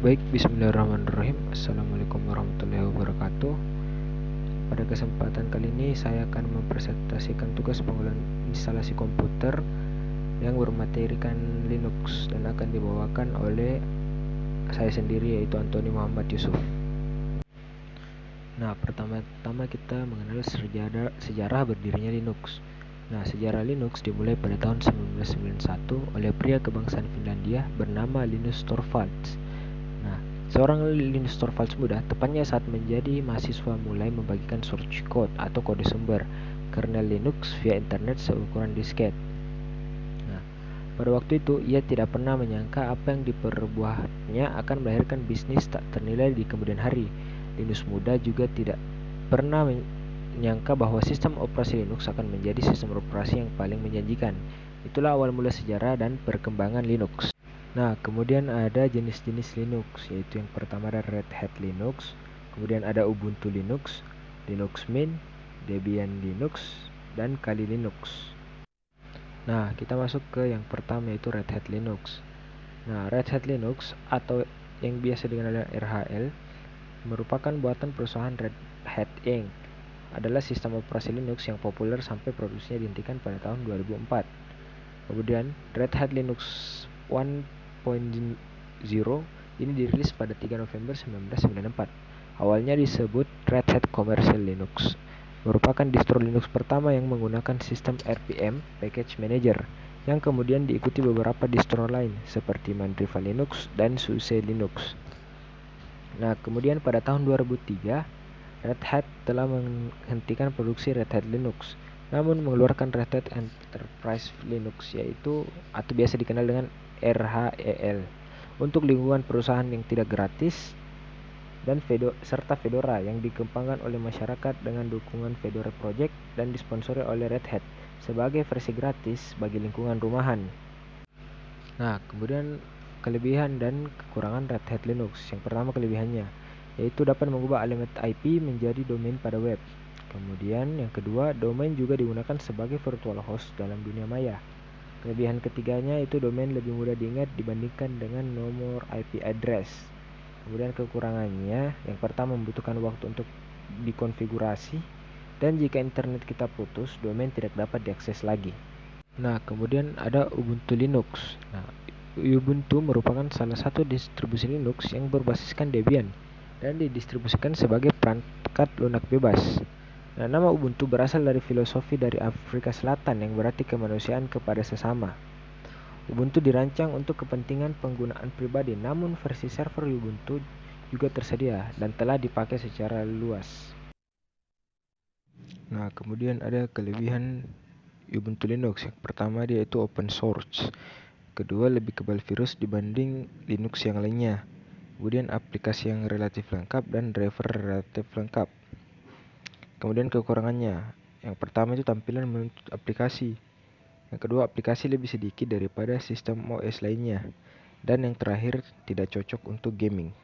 Baik, bismillahirrahmanirrahim. Assalamualaikum warahmatullahi wabarakatuh. Pada kesempatan kali ini saya akan mempresentasikan tugas pengulangan instalasi komputer yang bermaterikan Linux dan akan dibawakan oleh saya sendiri, yaitu Antoni Muhammad Yusuf. Nah, pertama-tama kita mengenal sejarah berdirinya Linux. Nah, sejarah Linux dimulai pada tahun 1991 oleh pria kebangsaan Finlandia bernama Linus Torvalds. Nah, seorang Linus Torvalds muda, tepatnya saat menjadi mahasiswa, mulai membagikan source code atau kode sumber kernel Linux via internet seukuran disket. Nah, pada waktu itu ia tidak pernah menyangka apa yang diperbuatnya akan melahirkan bisnis tak ternilai di kemudian hari. Linus muda juga tidak pernah menyangka bahwa sistem operasi Linux akan menjadi sistem operasi yang paling menjanjikan. Itulah awal mula sejarah dan perkembangan Linux. Nah, kemudian ada jenis-jenis Linux, yaitu yang pertama ada Red Hat Linux, kemudian ada Ubuntu Linux, Linux Mint, Debian Linux, dan Kali Linux. Nah, kita masuk ke yang pertama, yaitu Red Hat Linux. Nah, Red Hat Linux atau yang biasa dikenal dengan RHL merupakan buatan perusahaan Red Hat Inc. Adalah sistem operasi Linux yang populer sampai produksinya dihentikan pada tahun 2004. Kemudian Red Hat Linux 1.0 ini dirilis pada 3 November 1994. Awalnya disebut Red Hat Commercial Linux, merupakan distro Linux pertama yang menggunakan sistem RPM Package Manager, yang kemudian diikuti beberapa distro lain seperti Mandriva Linux dan SUSE Linux. Nah, kemudian pada tahun 2003, Red Hat telah menghentikan produksi Red Hat Linux, namun mengeluarkan Red Hat Enterprise Linux, yaitu atau biasa dikenal dengan RHEL, untuk lingkungan perusahaan yang tidak gratis, dan serta Fedora yang dikembangkan oleh masyarakat dengan dukungan Fedora Project dan disponsori oleh Red Hat sebagai versi gratis bagi lingkungan rumahan. Nah, kemudian kelebihan dan kekurangan Red Hat Linux. Yang pertama, kelebihannya yaitu dapat mengubah alamat IP menjadi domain pada web. Kemudian yang kedua, domain juga digunakan sebagai virtual host dalam dunia maya. Kelebihan ketiganya itu domain lebih mudah diingat dibandingkan dengan nomor IP address. Kemudian kekurangannya, yang pertama, membutuhkan waktu untuk dikonfigurasi, dan jika internet kita putus, domain tidak dapat diakses lagi. Nah, kemudian ada Ubuntu Linux. Nah, Ubuntu merupakan salah satu distribusi Linux yang berbasiskan Debian dan didistribusikan sebagai perangkat lunak bebas. Nah, nama Ubuntu berasal dari filosofi dari Afrika Selatan yang berarti kemanusiaan kepada sesama. Ubuntu dirancang untuk kepentingan penggunaan pribadi, namun versi server Ubuntu juga tersedia dan telah dipakai secara luas. Nah, kemudian ada kelebihan Ubuntu Linux. Yang pertama, dia itu open source. Kedua, lebih kebal virus dibanding Linux yang lainnya. Kemudian aplikasi yang relatif lengkap dan driver relatif lengkap. Kemudian kekurangannya, yang pertama itu tampilan menuntut aplikasi. Yang kedua, aplikasi lebih sedikit daripada sistem OS lainnya. Dan yang terakhir, tidak cocok untuk gaming.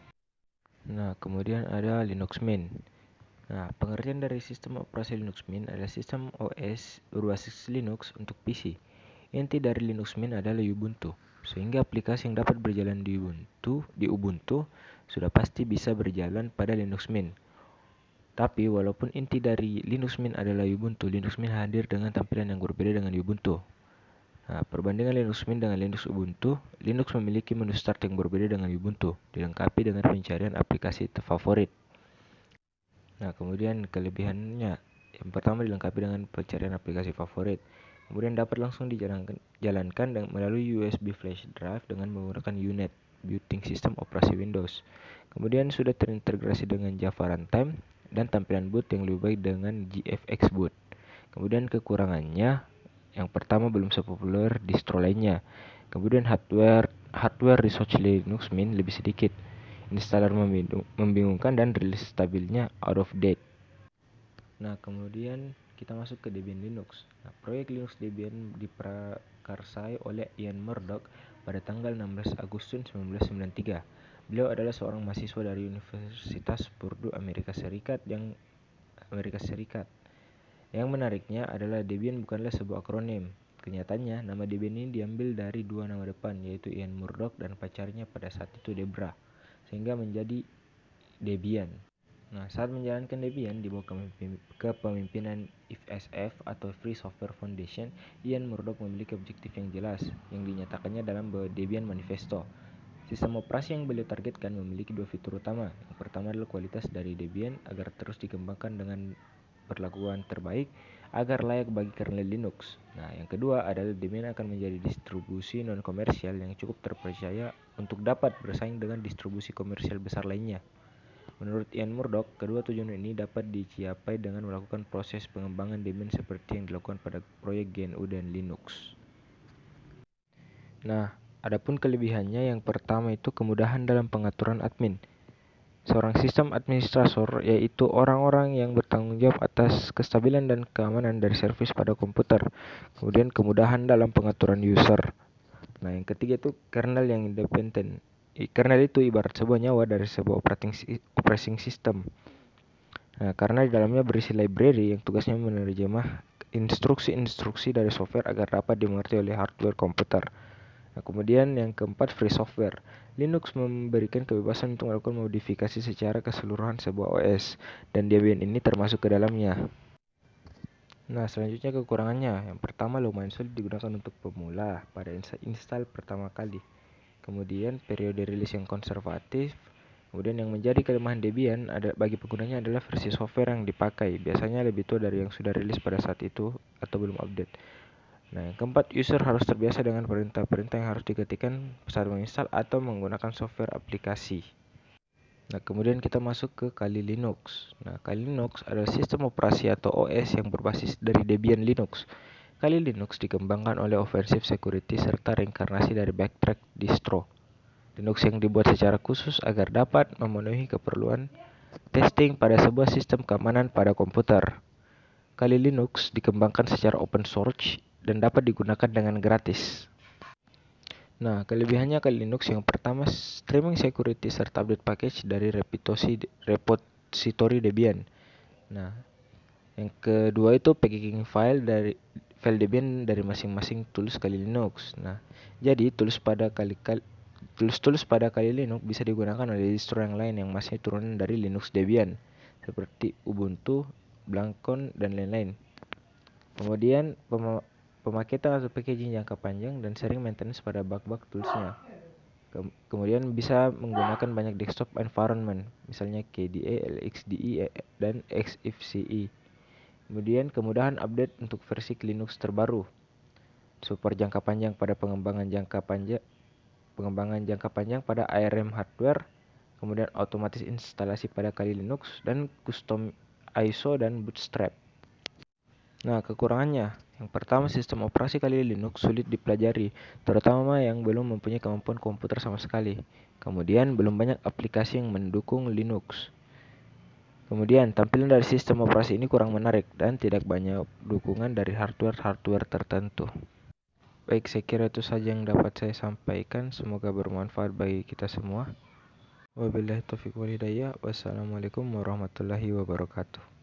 Nah, kemudian ada Linux Mint. Nah, pengertian dari sistem operasi Linux Mint adalah sistem OS berbasis Linux untuk PC. Inti dari Linux Mint adalah Ubuntu, sehingga aplikasi yang dapat berjalan di Ubuntu sudah pasti bisa berjalan pada Linux Mint. Tapi walaupun inti dari Linux Mint adalah Ubuntu, Linux Mint hadir dengan tampilan yang berbeda dengan Ubuntu. Nah, perbandingan Linux Mint dengan Linux Ubuntu, Linux memiliki menu start yang berbeda dengan Ubuntu, dilengkapi dengan pencarian aplikasi favorit. Nah, kemudian kelebihannya, yang pertama dilengkapi dengan pencarian aplikasi favorit. Kemudian dapat langsung dijalankan melalui USB flash drive dengan menggunakan UNet, Built-in System Operasi Windows. Kemudian sudah terintegrasi dengan Java Runtime dan tampilan boot yang lebih baik dengan GFX Boot. Kemudian kekurangannya, yang pertama belum sepopuler distro lainnya. Kemudian hardware resource Linux Mint lebih sedikit. Installer membingungkan dan rilis stabilnya out of date. Nah, kemudian kita masuk ke Debian Linux. Nah, proyek Linux Debian diprakarsai oleh Ian Murdoch pada tanggal 16 Agustus 1993. Beliau adalah seorang mahasiswa dari Universitas Purdue Amerika Serikat. Yang menariknya adalah Debian bukanlah sebuah akronim. Kenyataannya, nama Debian ini diambil dari dua nama depan, yaitu Ian Murdoch dan pacarnya pada saat itu, Debra. sehingga menjadi Debian. Nah, saat menjalankan Debian di bawah kepemimpinan FSF atau Free Software Foundation, Ian Murdock memiliki objektif yang jelas yang dinyatakannya dalam Debian Manifesto. Sistem operasi yang beliau targetkan memiliki dua fitur utama. Yang pertama adalah kualitas dari Debian agar terus dikembangkan dengan perlakuan terbaik agar layak bagi kernel Linux. Nah, yang kedua adalah Debian akan menjadi distribusi non-komersial yang cukup terpercaya untuk dapat bersaing dengan distribusi komersial besar lainnya. Menurut Ian Murdock, kedua tujuan ini dapat dicapai dengan melakukan proses pengembangan Debian seperti yang dilakukan pada proyek GNU dan Linux. Nah, adapun kelebihannya, yang pertama itu kemudahan dalam pengaturan admin. Seorang sistem administrator yaitu orang-orang yang bertanggung jawab atas kestabilan dan keamanan dari servis pada komputer. Kemudian kemudahan dalam pengaturan user. Nah, yang ketiga itu kernel yang independen. Kernel itu ibarat sebuah nyawa dari sebuah operating system. Nah, karena di dalamnya berisi library yang tugasnya menerjemah instruksi-instruksi dari software agar dapat dimengerti oleh hardware komputer. Nah, kemudian yang keempat, free software. Linux memberikan kebebasan untuk melakukan modifikasi secara keseluruhan sebuah OS, dan Debian ini termasuk ke dalamnya. Nah, selanjutnya kekurangannya. Yang pertama, lumayan sulit digunakan untuk pemula pada install pertama kali. Kemudian periode rilis yang konservatif. Kemudian yang menjadi kelemahan Debian bagi penggunanya adalah versi software yang dipakai. Biasanya lebih tua dari yang sudah rilis pada saat itu atau belum update. Nah, yang keempat, user harus terbiasa dengan perintah-perintah yang harus diketikkan saat menginstal atau menggunakan software aplikasi. Nah, kemudian kita masuk ke Kali Linux. Nah, Kali Linux adalah sistem operasi atau OS yang berbasis dari Debian Linux. Kali Linux dikembangkan oleh Offensive Security serta reinkarnasi dari Backtrack distro Linux yang dibuat secara khusus agar dapat memenuhi keperluan testing pada sebuah sistem keamanan pada komputer. Kali Linux dikembangkan secara open source dan dapat digunakan dengan gratis. Nah, kelebihannya Kali Linux yang pertama, streaming security serta update package dari repository Debian. Nah, yang kedua itu packaging file Debian dari masing-masing tools Kali Linux. Nah, jadi tools pada Kali Linux bisa digunakan oleh distro yang lain yang masih turunan dari Linux Debian, seperti Ubuntu, Blancon, dan lain-lain. Kemudian pemaketan atau packaging jangka panjang dan sering maintenance pada bug-bug toolsnya. Kemudian bisa menggunakan banyak desktop environment, misalnya KDE, LXDE, dan XFCE. Kemudian kemudahan update untuk versi Linux terbaru. Support jangka panjang pada pengembangan jangka panjang pada ARM hardware. Kemudian otomatis instalasi pada Kali Linux dan custom ISO dan bootstrap. Nah, kekurangannya. Yang pertama, sistem operasi Kali Linux sulit dipelajari, terutama yang belum mempunyai kemampuan komputer sama sekali. Kemudian, belum banyak aplikasi yang mendukung Linux. Kemudian, tampilan dari sistem operasi ini kurang menarik dan tidak banyak dukungan dari hardware tertentu. Baik, saya kira itu saja yang dapat saya sampaikan. Semoga bermanfaat bagi kita semua. Wabillahi taufiq wal hidayah. Wassalamualaikum warahmatullahi wabarakatuh.